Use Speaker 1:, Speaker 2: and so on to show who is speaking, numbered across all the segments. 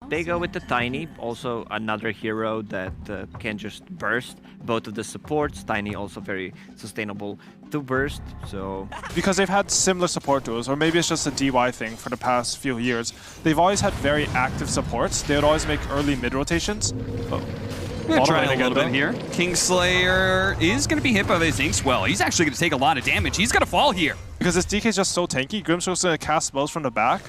Speaker 1: They go with the Tiny, also another hero that can just burst both of the supports. Tiny also very sustainable to burst, so...
Speaker 2: Because they've had similar support duos, or maybe it's just a DY thing for the past few years. They've always had very active supports. They would always make early mid rotations. Oh.
Speaker 3: Trying a little bit here. Kingslayer is going to be hit by this Inkswell. He's actually going to take a lot of damage. He's going to fall here.
Speaker 2: Because this DK is just so tanky, Grimstroke's going to cast spells from the back.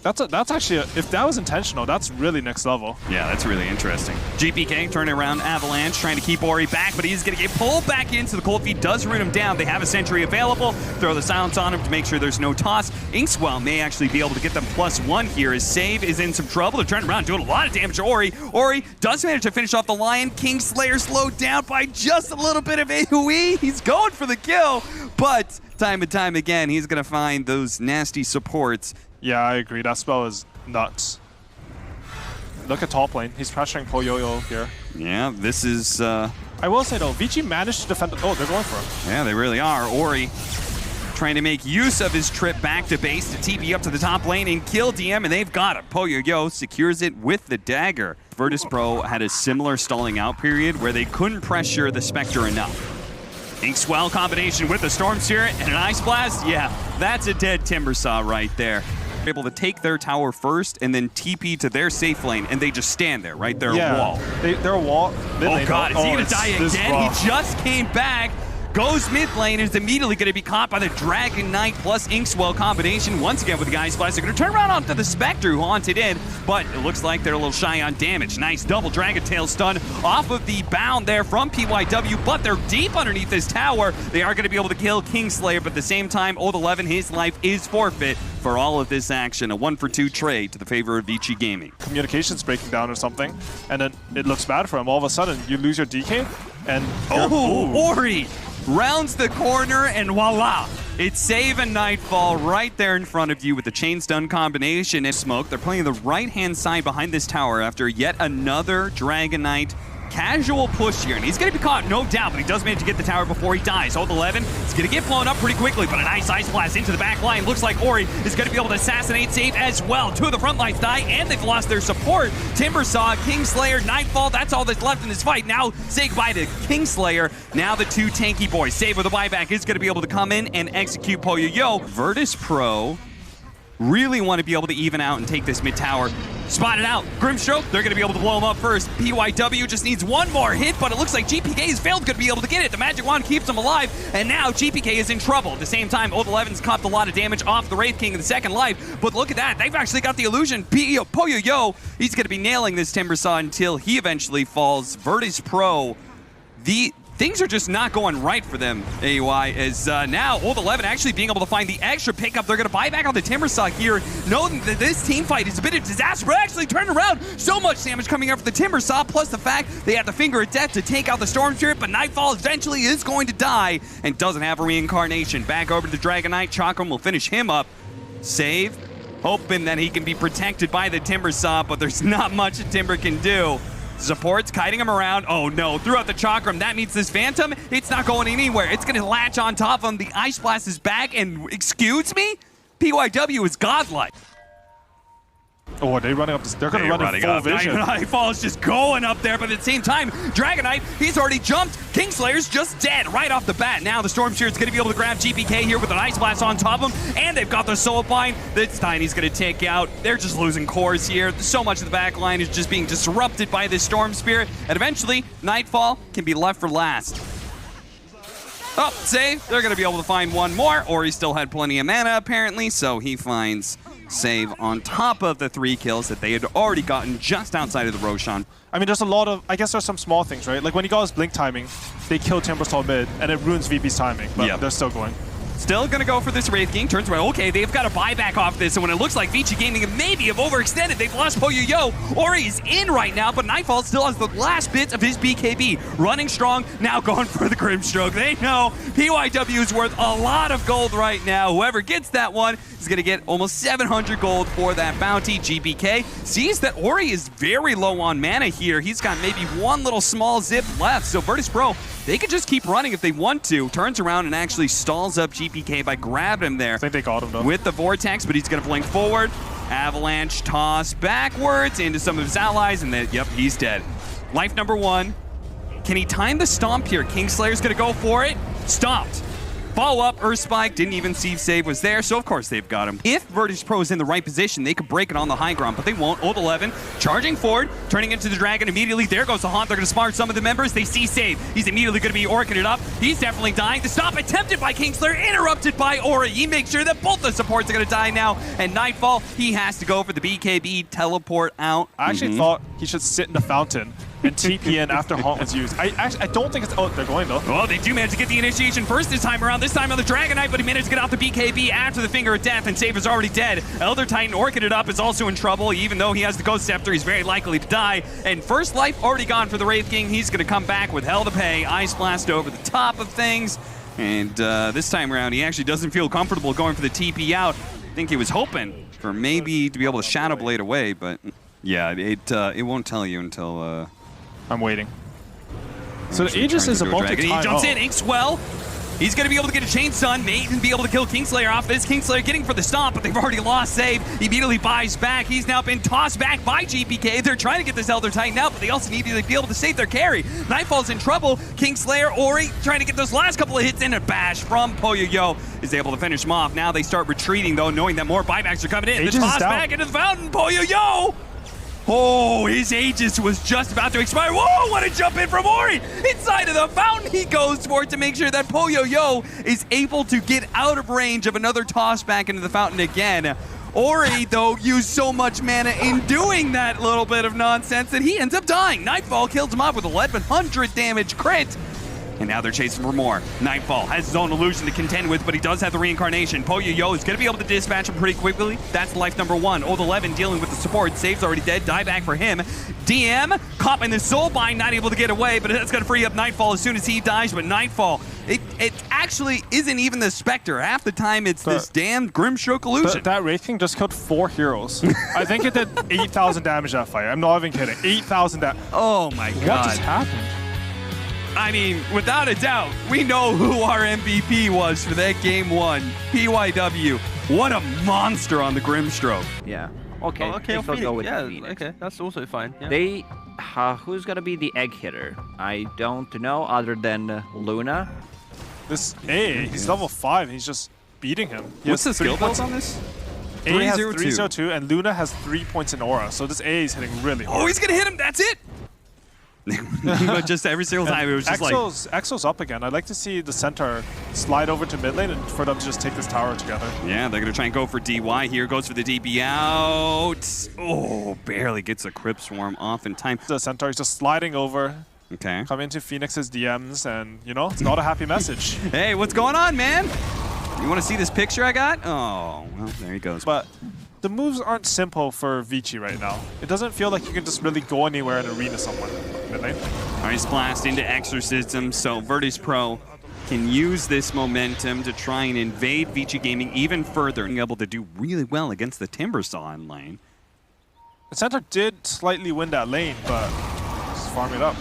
Speaker 2: That's actually, if that was intentional, that's really next level.
Speaker 3: Yeah, that's really interesting. GPK turning around Avalanche, trying to keep Ori back, but he's going to get pulled back in, so the Cold Feet does root him down. They have a sentry available. Throw the silence on him to make sure there's no toss. Inkswell may actually be able to get them +1 here. His save is in some trouble. They're turning around, doing a lot of damage to Ori. Ori does manage to finish off the Lion. Kingslayer slowed down by just a little bit of AoE. He's going for the kill, but time and time again, he's going to find those nasty supports.
Speaker 2: Yeah, I agree. That spell is nuts. Look at top lane. He's pressuring Poyoyo here.
Speaker 3: Yeah, this is...
Speaker 2: I will say, though, Vici managed to defend... Oh, they're going for him.
Speaker 3: Yeah, they really are. Ori trying to make use of his trip back to base to TP up to the top lane and kill DM, and they've got him. Poyoyo secures it with the dagger. Virtus Pro had a similar stalling out period where they couldn't pressure the Spectre enough. Inkswell combination with the Storm Spirit and an Ice Blast. Yeah, that's a dead Timbersaw right there. Able to take their tower first and then TP to their safe lane, and they just stand there, right? They're a wall.
Speaker 2: They're a wall.
Speaker 3: Oh God, is he gonna die again? He just came back. Goes mid lane and is immediately going to be caught by the Dragon Knight plus Inkswell combination. Once again with the Ice Blast, they're going to turn around onto the Spectre who haunted in, but it looks like they're a little shy on damage. Nice double Dragon Tail stun off of the bound there from PYW, but they're deep underneath this tower. They are going to be able to kill Kingslayer, but at the same time, Old 11, his life is forfeit for all of this action. A 1-for-2 trade to the favor of Vici Gaming.
Speaker 2: Communication's breaking down or something, and then it looks bad for him. All of a sudden, you lose your DK, and...
Speaker 3: Ori rounds the corner, and voila! It's save and Nightfall right there in front of you with the chain stun combination and smoke. They're playing the right-hand side behind this tower after yet another Dragon Knight casual push here, and he's going to be caught, no doubt, but he does manage to get the tower before he dies. Old 11 is going to get blown up pretty quickly, but a nice Ice Blast into the back line. Looks like Ori is going to be able to assassinate Save as well. Two of the front lines die, and they've lost their support. Timbersaw, Kingslayer, Nightfall, that's all that's left in this fight. Now, say goodbye to Kingslayer. Now the two tanky boys. Save with a buyback is going to be able to come in and execute Poyoyo. Virtus Pro really want to be able to even out and take this mid tower. Spotted out. Grimstroke, they're going to be able to blow him up first. PYW just needs one more hit, but it looks like GPK has failed to be able to get it. The Magic Wand keeps him alive, and now GPK is in trouble. At the same time, Old 11's copped a lot of damage off the Wraith King in the second life, but look at that. They've actually got the illusion. Poyoyo, he's going to be nailing this Timbersaw until he eventually falls. Virtus Pro, things are just not going right for them, AUI, as now Old 11 actually being able to find the extra pickup. They're going to buy back on the Timbersaw here, knowing that this team fight is a bit of a disaster, but actually turn around. So much damage coming out for the Timbersaw, plus the fact they have the Finger of Death to take out the Storm Spirit, but Nightfall eventually is going to die and doesn't have a reincarnation. Back over to the Dragon Knight. Chakram will finish him up. Save, hoping that he can be protected by the Timbersaw, but there's not much a Timber can do. Support's kiting him around. Oh no, threw out the Chakram. That means this Phantom, it's not going anywhere. It's going to latch on top of him. The Ice Blast is back, and excuse me? PYW is godlike.
Speaker 2: Oh, are they running up this? They're going to run in full vision.
Speaker 3: Nightfall is just going up there, but at the same time, Dragon Knight, he's already jumped. Kingslayer's just dead right off the bat. Now the Storm Spirit's going to be able to grab GPK here with an Ice Blast on top of him, and they've got the Soul Bind that Tiny's going to take out. They're just losing cores here. So much of the back line is just being disrupted by this Storm Spirit, and eventually, Nightfall can be left for last. Oh, save. They're going to be able to find one more, or he still had plenty of mana, apparently, so he finds save on top of the 3 kills that they had already gotten just outside of the Roshan.
Speaker 2: I mean, there's a lot of, I guess there's some small things, right? Like when he got his blink timing, they kill Timbersaw mid, and it ruins VP's timing, but they're still going.
Speaker 3: Still going to go for this Wraith King. Turns around. Okay, they've got a buyback off this. And when it looks like Vici Gaming maybe have overextended, they've lost Poyoyo. Ori's in right now, but Nightfall still has the last bits of his BKB. Running strong, now going for the Grimstroke. They know PYW is worth a lot of gold right now. Whoever gets that one is going to get almost 700 gold for that bounty. GBK sees that Ori is very low on mana here. He's got maybe one little small zip left. So Virtus Pro, they could just keep running if they want to. Turns around and actually stalls up GPK by grabbing him there.
Speaker 2: I think they got him though.
Speaker 3: With the Vortex, but he's going to blink forward. Avalanche toss backwards into some of his allies, and then, yep, he's dead. Life number 1. Can he time the stomp here? Kingslayer's gonna go for it. Stomped. Follow up, Earth Spike, didn't even see save was there, so of course they've got him. If Virtus Pro is in the right position, they could break it on the high ground, but they won't. Old 11, charging forward, turning into the Dragon immediately. There goes the Haunt. They're going to smart some of the members. They see save. He's immediately going to be orking it up. He's definitely dying. The stop attempted by Kingslayer, interrupted by Ori. He makes sure that both the supports are going to die now, and Nightfall, he has to go for the BKB teleport out.
Speaker 2: I actually thought he should sit in the fountain and TP in after Haunt was used. I don't think it's... Oh, they're going though.
Speaker 3: Oh, they do manage to get the initiation first this time around. This time on the Dragon Knight, but he managed to get out the BKB after the Finger of Death, and Save is already dead. Elder Titan orchid it up is also in trouble. Even though he has the Ghost Scepter, he's very likely to die. And first life already gone for the Wraith King. He's going to come back with hell to pay. Ice Blast over the top of things. And this time around, he actually doesn't feel comfortable going for the TP out. I think he was hoping for maybe to be able to Shadow Blade away, but yeah, it won't tell you until...
Speaker 2: I'm waiting. So the Aegis is a multi-time.
Speaker 3: He jumps in, Inkswell. He's going to be able to get a Chain Stun, may even be able to kill Kingslayer off this. Kingslayer getting for the stomp, but they've already lost save. He immediately buys back. He's now been tossed back by GPK. They're trying to get this Elder Titan out, but they also need to be able to save their carry. Nightfall's in trouble. Kingslayer, Ori trying to get those last couple of hits in. A bash from Poyo is able to finish him off. Now they start retreating, though, knowing that more buybacks are coming in.
Speaker 2: Aegis
Speaker 3: the toss back into the fountain. Poyo! Oh, his Aegis was just about to expire. Whoa, what a jump in from Ori! Inside of the fountain he goes for it to make sure that Poyo is able to get out of range of another toss back into the fountain again. Ori, though, used so much mana in doing that little bit of nonsense that he ends up dying. Nightfall kills him off with 1100 damage crit. And now they're chasing for more. Nightfall has his own illusion to contend with, but he does have the reincarnation. Poyo is going to be able to dispatch him pretty quickly. That's life number 1. Old 11 dealing with the support. Save's already dead. Die back for him. DM caught in the soul bind, not able to get away, but that's going to free up Nightfall as soon as he dies. But Nightfall, it actually isn't even the Spectre. Half the time it's this damn Grimstroke illusion.
Speaker 2: That Wraith King just killed 4 heroes. I think it did 8,000 damage that fight. I'm not even kidding. 8,000 damage.
Speaker 3: Oh my god.
Speaker 2: What just happened?
Speaker 3: I mean, without a doubt, we know who our MVP was for that game 1. PYW. What a monster on the Grimstroke.
Speaker 1: Yeah. Okay.
Speaker 4: Oh, okay,
Speaker 1: I think they'll go with
Speaker 4: yeah,
Speaker 1: Phoenix.
Speaker 4: okay, that's also fine. Yeah.
Speaker 1: They, who's gonna be the egg hitter? I don't know, other than Luna.
Speaker 2: This A, he's level 5. He's just beating him.
Speaker 3: What's the skill build on this?
Speaker 2: A has 302, and Luna has 3 points in aura. So this A is hitting really hard.
Speaker 3: Oh, he's gonna hit him. That's it. But just every single time, it was just
Speaker 2: Exo's up again. I'd like to see the centaur slide over to mid lane and for them to just take this tower together.
Speaker 3: Yeah, they're going to try and go for DY here. Goes for the DP out. Oh, barely gets a Crypt Swarm off in time.
Speaker 2: The centaur is just sliding over.
Speaker 3: Okay.
Speaker 2: Come into Phoenix's DMs, and, you know, it's not a happy message.
Speaker 3: Hey, what's going on, man? You want to see this picture I got? Oh, well, there he goes.
Speaker 2: But the moves aren't simple for Vici right now. It doesn't feel like you can just really go anywhere in arena somewhere. Mid-lane.
Speaker 3: Ice Blast into Exorcism, so Virtus Pro can use this momentum to try and invade Vici Gaming even further and be able to do really well against the Timbersaw in lane.
Speaker 2: The centaur did slightly win that lane, but just farm it up.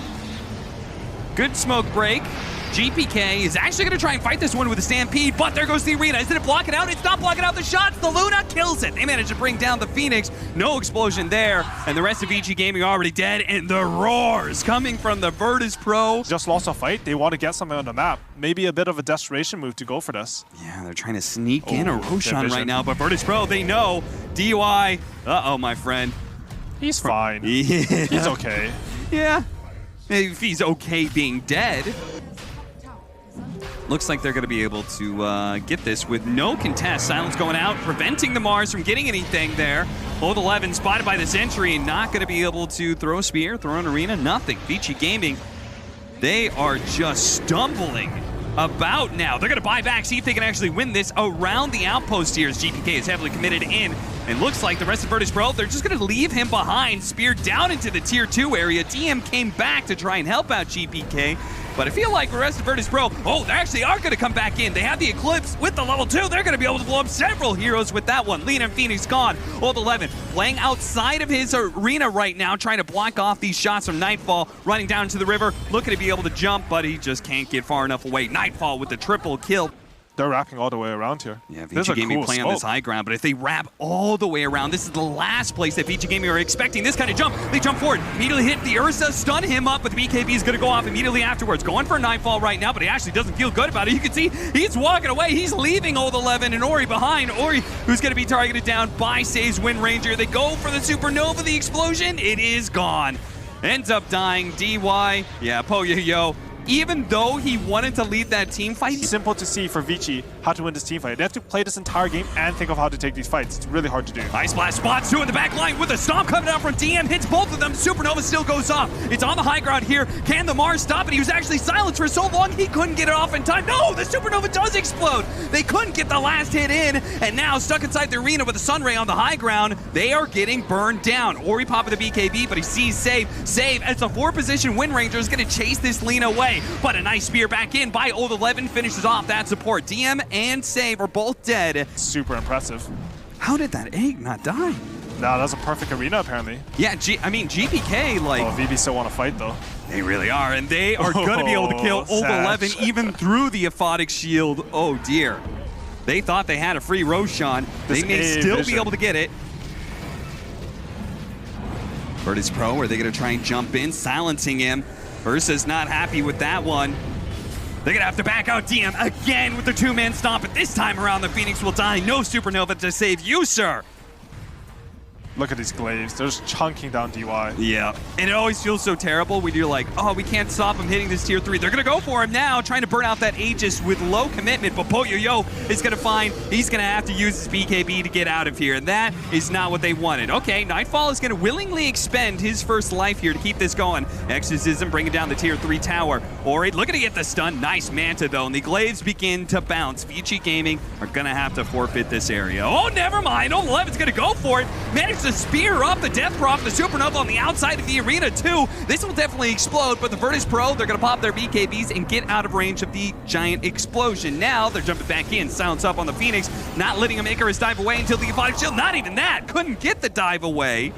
Speaker 3: Good smoke break. GPK is actually going to try and fight this one with a Stampede, but there goes the arena. Isn't it blocking out? It's not blocking out the shots. The Luna kills it. They managed to bring down the Phoenix. No explosion there, and the rest of Vici Gaming already dead, and the roars coming from the Virtus Pro.
Speaker 2: Just lost a fight. They want to get something on the map. Maybe a bit of a desperation move to go for this.
Speaker 3: Yeah, they're trying to sneak in a Roshan right now, but Virtus Pro, they know. DUI. Uh-oh, my friend.
Speaker 2: He's fine.
Speaker 3: Yeah.
Speaker 2: He's okay.
Speaker 3: Yeah. If he's okay being dead. Looks like they're going to be able to get this with no contest. Silence going out, preventing the Mars from getting anything there. Old 11 spotted by the Sentry and not going to be able to throw a spear, throw an arena, nothing. Vici Gaming, they are just stumbling about now. They're going to buy back, see if they can actually win this around the outpost here as GPK is heavily committed in. And looks like the rest of Virtus Pro, they're just going to leave him behind, speared down into the tier 2 area. DM came back to try and help out GPK. But I feel like the rest of Virtus Pro, they actually are going to come back in. They have the Eclipse with the level 2. They're going to be able to blow up several heroes with that one. Lena and Phoenix gone. Old 11 playing outside of his arena right now, trying to block off these shots from Nightfall, running down to the river, looking to be able to jump, but he just can't get far enough away. Nightfall with the triple kill.
Speaker 2: they're wrapping all the way around here.
Speaker 3: Yeah,
Speaker 2: This is
Speaker 3: Vici
Speaker 2: a
Speaker 3: Gaming
Speaker 2: cool
Speaker 3: play on this
Speaker 2: smoke.
Speaker 3: high ground, but if they wrap all the way around, this is the last place that Vici Gaming are expecting this kind of jump. They jump forward, immediately hit the Ursa, stun him up, but the BKB is going to go off immediately afterwards. Going for a Nightfall right now, but he actually doesn't feel good about it. You can see he's walking away. He's leaving Old 11 and Ori behind. Ori, who's going to be targeted down by Save's Wind Ranger. They go for the Supernova, the explosion. It is gone. Ends up dying. DY, yeah, Poyo-Yo. Even though he wanted to lead that team fight,
Speaker 2: Simple to see for Vici how to win this team fight. They have to play this entire game and think of how to take these fights. It's really hard to do.
Speaker 3: Ice Blast spots two in the back line with a stomp coming out from DM, hits both of them. Supernova still goes off. It's on the high ground here. Can the Mars stop it? He was actually silenced for so long he couldn't get it off in time. No, the Supernova does explode. They couldn't get the last hit in, and now stuck inside the arena with a Sunray on the high ground, they are getting burned down. Ori popping the BKB, but he sees Save. Save, as a 4-position Wind Ranger, is going to chase this Lina away, but a nice spear back in by Old 11 finishes off that support. DM and Save are both dead.
Speaker 2: Super impressive.
Speaker 3: How did that egg not die?
Speaker 2: Nah, that's a perfect arena apparently.
Speaker 3: Yeah, I mean, GPK, like...
Speaker 2: Oh, VB still want to fight though.
Speaker 3: They really are, and they are going to be able to kill Old 11 even through the aphotic shield. Oh dear. They thought they had a free Roshan. They may still be able to get it. Virtus Pro, are they going to try and jump in, silencing him? Ursa's not happy with that one. They're going to have to back out DM again with the 2-man stomp, but this time around the Phoenix will die. No Supernova to save you, sir.
Speaker 2: Look at these glaives. They're just chunking down DY.
Speaker 3: Yeah, and it always feels so terrible when you're like, oh, we can't stop him hitting this tier 3. They're going to go for him now, trying to burn out that Aegis with low commitment, but Poyo-Yo is going to find he's going to have to use his BKB to get out of here, and that is not what they wanted. Okay, Nightfall is going to willingly expend his first life here to keep this going. Exorcism bringing down the tier 3 tower. Ori looking to get the stun. Nice Manta, though, and the glaives begin to bounce. Vici Gaming are going to have to forfeit this area. Oh, never mind. Old 11's going to go for it. Managed to spear up the Death Prof, the Supernova on the outside of the arena too. This will definitely explode, but the Virtus Pro, they're going to pop their BKBs and get out of range of the giant explosion. Now they're jumping back in, silence up on the Phoenix, not letting him Icarus dive away until the Aphotic Shield. Not even that, couldn't get the dive away.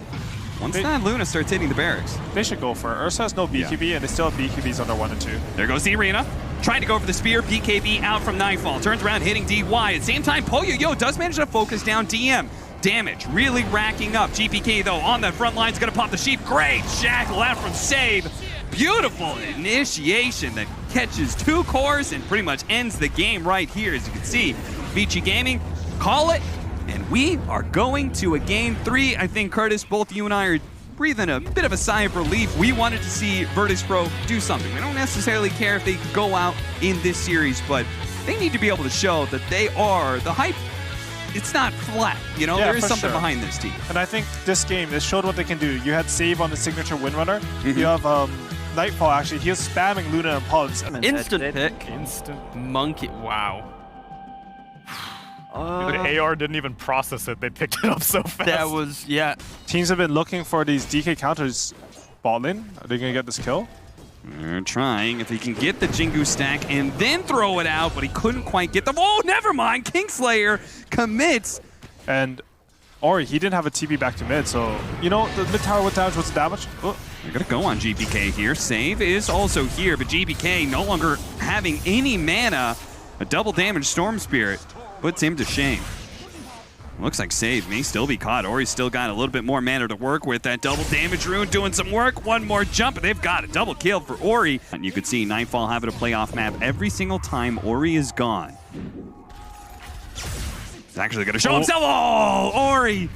Speaker 3: Once that Luna starts hitting the barracks.
Speaker 2: They should go for it. Ursa has no BKB, and they still have BKBs under 1 and 2.
Speaker 3: There goes the arena. Trying to go for the spear, BKB out from Nightfall. Turns around, hitting DY. At the same time, Poyo-Yo does manage to focus down DM. Damage really racking up. GPK, though, on the front line is going to pop the sheep. Great shackle out from Save. Beautiful initiation that catches 2 cores and pretty much ends the game right here. As you can see, Vici Gaming call it, and we are going to a game 3. I think, Curtis, both you and I are breathing a bit of a sigh of relief. We wanted to see Virtus Pro do something. We don't necessarily care if they could go out in this series, but they need to be able to show that they are the hype. It's not flat, you know,
Speaker 2: Yeah,
Speaker 3: there is
Speaker 2: for
Speaker 3: something
Speaker 2: sure.
Speaker 3: behind this team.
Speaker 2: And I think this game, this showed what they can do. You had Save on the signature Windrunner. You have Nightfall, actually. He was spamming Luna and Pulse.
Speaker 4: Instant pick.
Speaker 5: Instant.
Speaker 4: Monkey. Wow.
Speaker 5: The AR didn't even process it. They picked it up so fast.
Speaker 4: That was, yeah.
Speaker 2: Teams have been looking for these DK counters bot lane. Are they going to get this kill?
Speaker 3: They're trying if he can get the Jingu stack and then throw it out, but he couldn't quite get the... Oh, never mind. Kingslayer commits.
Speaker 2: And Ori, he didn't have a TP back to mid, so, you know, the mid tower with damage was damage. Oh.
Speaker 3: They're going to go on GPK here. Save is also here, but GPK no longer having any mana. A double damage Storm Spirit puts him to shame. Looks like Save may still be caught. Ori's still got a little bit more mana to work with. That double damage rune doing some work. One more jump, and they've got a double kill for Ori. And you could see Nightfall having to play off map every single time Ori is gone. He's actually going to show himself. Oh, Ori!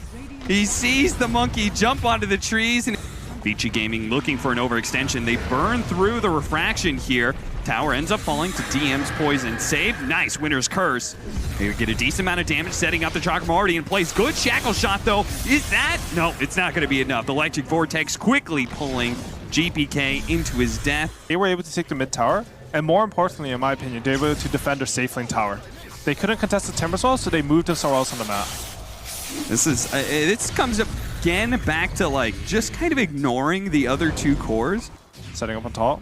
Speaker 3: He sees the monkey jump onto the trees, and Vici Gaming looking for an overextension. They burn through the refraction here. Tower ends up falling to DM's poison. Save, nice, Winter's Curse. They get a decent amount of damage, setting up the Chakram already in place. Good shackle shot, though. Is that? No, it's not going to be enough. The Electric Vortex quickly pulling GPK into his death.
Speaker 2: They were able to take the mid tower, and more importantly, in my opinion, they were able to defend their safe lane tower. They couldn't contest the Timberswell, so they moved them somewhere else on the map.
Speaker 3: This comes up again back to like just kind of ignoring the other 2 cores.
Speaker 2: Setting up on top.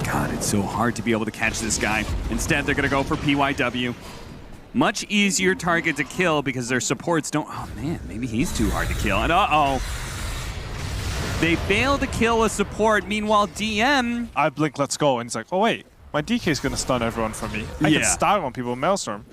Speaker 3: God, it's so hard to be able to catch this guy. Instead, they're going to go for PYW. Much easier target to kill because their supports don't... Oh, man, maybe he's too hard to kill. And uh-oh. They fail to kill a support. Meanwhile, DM...
Speaker 2: I blink, let's go. And he's like, oh, wait. My DK is going to stun everyone for me. I can style on people with Maelstrom.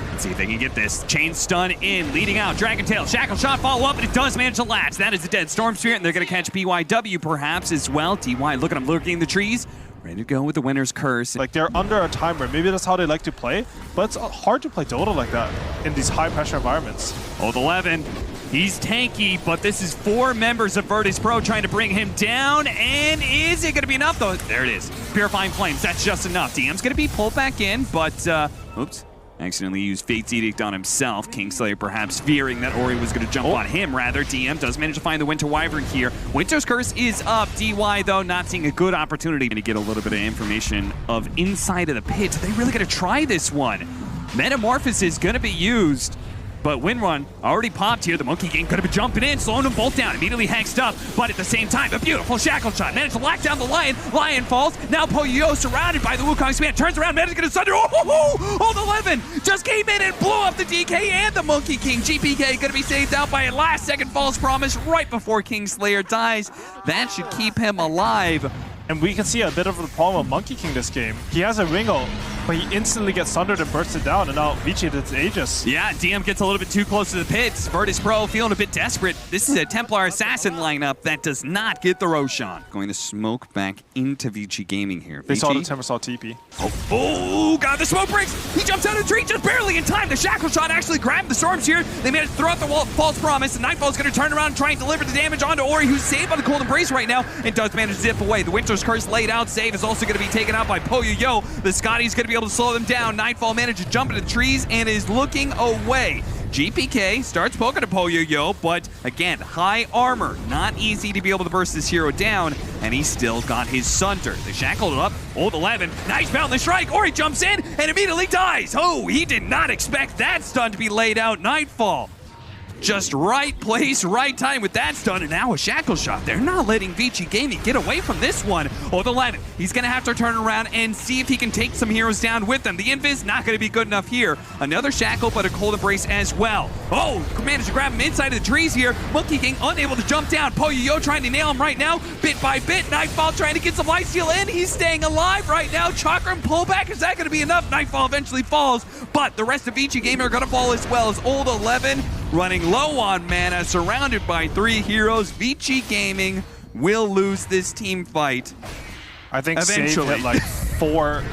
Speaker 3: Let's see if they can get this. Chain stun in, leading out. Dragon Tail, Shackle Shot, follow up, and it does manage to latch. That is a dead Storm Spirit, and they're going to catch BYW perhaps as well. DY, look at him lurking in the trees. Ready to go with the Winner's Curse.
Speaker 2: Like, they're under a timer. Maybe that's how they like to play, but it's hard to play Dota like that in these high-pressure environments.
Speaker 3: Old 11, he's tanky, but this is 4 members of Virtus Pro trying to bring him down, and is it going to be enough, though? There it is. Purifying Flames, that's just enough. DM's going to be pulled back in, but, oops. Accidentally used Fate's Edict on himself. Kingslayer perhaps fearing that Ori was going to jump on him, rather. DM does manage to find the Winter Wyvern here. Winter's Curse is up. DY, though, not seeing a good opportunity to get a little bit of information of inside of the pit. Are they really going to try this one? Metamorphosis is going to be used. But Windrun already popped here. The Monkey King could have been jumping in, slowing them both down. Immediately hexed up, but at the same time, a beautiful Shackle Shot. Managed to lock down the Lion. Lion falls. Now Poyo surrounded by the Wukong's man. Turns around, managed to get a Sunder. Old 11 just came in and blew up the DK and the Monkey King. GPK going to be saved out by a last-second false promise right before Kingslayer dies. That should keep him alive.
Speaker 2: And we can see a bit of the problem with Monkey King this game. He has a ring ult, but he instantly gets sundered and bursts it down, and now Vici did Aegis.
Speaker 3: Yeah, DM gets a little bit too close to the pits. Virtus Pro feeling a bit desperate. This is a Templar Assassin lineup that does not get the Roshan. Going to smoke back into Vici Gaming here.
Speaker 2: They saw the Timbersaw TP.
Speaker 3: Oh, God, the smoke breaks. He jumps out of the tree just barely in time. The Shackle Shot actually grabbed the Storms here. They managed to throw out the false promise. The Nightfall's going to turn around and try and deliver the damage onto Ori, who's saved by the Cold Embrace right now, and does manage to zip away. The Winter's Curse laid out. Save is also going to be taken out by Poyo. The Scotty's going to be able to slow them down. Nightfall managed to jump into the trees and is looking away. GPK starts poking at Poyo, but again, high armor. Not easy to be able to burst this hero down, and he's still got his Sunder. They shackled it up. Old 11, nice boundless strike. Ori jumps in and immediately dies. Oh, he did not expect that stun to be laid out. Nightfall. Just right place, right time with that stun, and now a Shackle Shot. They're not letting Vici Gaming get away from this one. Old 11, he's going to have to turn around and see if he can take some heroes down with them. The Invis not going to be good enough here. Another Shackle, but a Cold Embrace as well. Oh, managed to grab him inside of the trees here. Monkey King unable to jump down. Poyo trying to nail him right now, bit by bit. Nightfall trying to get some lifesteal in. He's staying alive right now. Chakram pullback, is that going to be enough? Nightfall eventually falls, but the rest of Vici Gaming are going to fall as well, as Old 11 running low on mana, surrounded by 3 heroes. Vici Gaming will lose this team fight.
Speaker 2: I think Save hit like four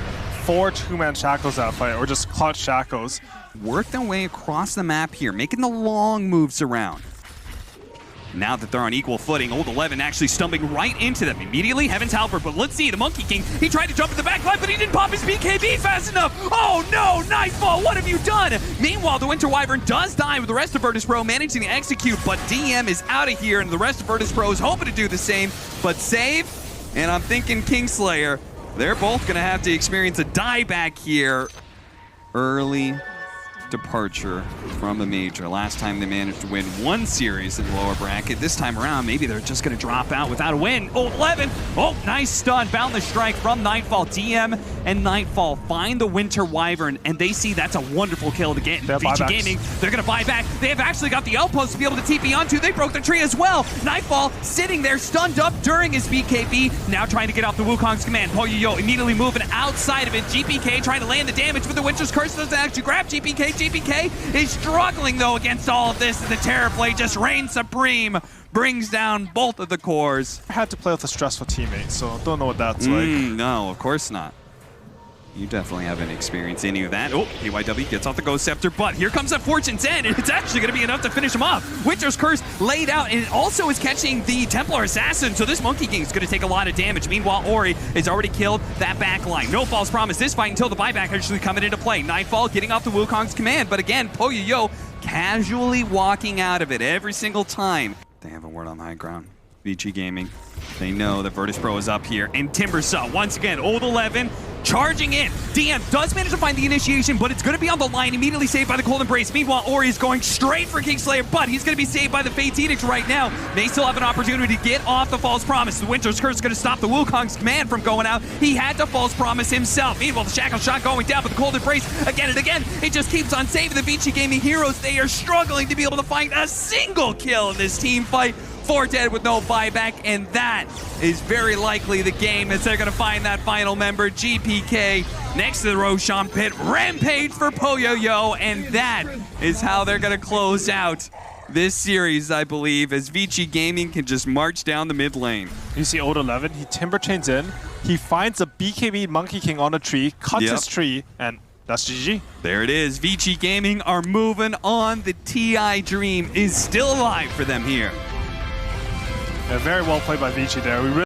Speaker 2: two-man shackles that fight, or just clutch shackles.
Speaker 3: Work their way across the map here, making the long moves around. Now that they're on equal footing, Old 11 actually stumbling right into them immediately. Heaven's Halberd, but let's see, the Monkey King, he tried to jump in the back line, but he didn't pop his BKB fast enough. Oh no, Nightfall, what have you done? Meanwhile, the Winter Wyvern does die with the rest of Virtus Pro managing to execute, but DM is out of here, and the rest of Virtus Pro is hoping to do the same, but Save, and I'm thinking Kingslayer, they're both gonna have to experience a dieback here. Early departure from the major. Last time they managed to win 1 series in the lower bracket. This time around, maybe they're just going to drop out without a win. Old 11. Oh, nice stun. Boundless strike from Nightfall. DM and Nightfall find the Winter Wyvern, and they see that's a wonderful kill to get. Vici Gaming, they're going to buy back. They have actually got the outpost to be able to TP onto. They broke the tree as well. Nightfall sitting there stunned up during his BKB. Now trying to get off the Wukong's command. Poyo immediately moving outside of it. GPK trying to land the damage, but the Winter's Curse doesn't actually grab GPK. GPK is struggling, though, against all of this, and the Terrorblade just reigns supreme, brings down both of the cores.
Speaker 2: I had to play with a stressful teammate, so don't know what that's like.
Speaker 3: No, of course not. You definitely haven't experienced any of that. Oh, BYW gets off the Ghost Scepter, but here comes that Fortune's End, and it's actually going to be enough to finish him off. Winter's Curse laid out, and it also is catching the Templar Assassin, so this Monkey King is going to take a lot of damage. Meanwhile, Ori has already killed that back line. No false promise this fight until the buyback actually coming into play. Nightfall getting off the Wukong's command, but again, Poyo casually walking out of it every single time. They have a word on the high ground. Vici Gaming, they know that Virtus Pro is up here, and Timbersaw, once again, Old 11, charging in. DM does manage to find the initiation, but it's going to be on the line, immediately saved by the Cold Embrace. Meanwhile, Ori is going straight for Kingslayer, but he's going to be saved by the Fate's Edict right now. They still have an opportunity to get off the False Promise. The Winter's Curse is going to stop the Wukong's command from going out. He had to False Promise himself. Meanwhile, the Shackle Shot going down, but the Cold Embrace, again and again, it just keeps on saving the Vici Gaming heroes. They are struggling to be able to find a single kill in this team fight. 4 dead with no buyback, and that is very likely the game as they're going to find that final member, GPK, next to the Roshan pit. Rampage for Poyoyo, and that is how they're going to close out this series, I believe, as Vici Gaming can just march down the mid lane.
Speaker 2: You see Old 11, he timber chains in, he finds a BKB Monkey King on a tree, cuts his tree, and that's GG.
Speaker 3: There it is. Vici Gaming are moving on. The TI dream is still alive for them here.
Speaker 2: Yeah, very well played by Vici there. We really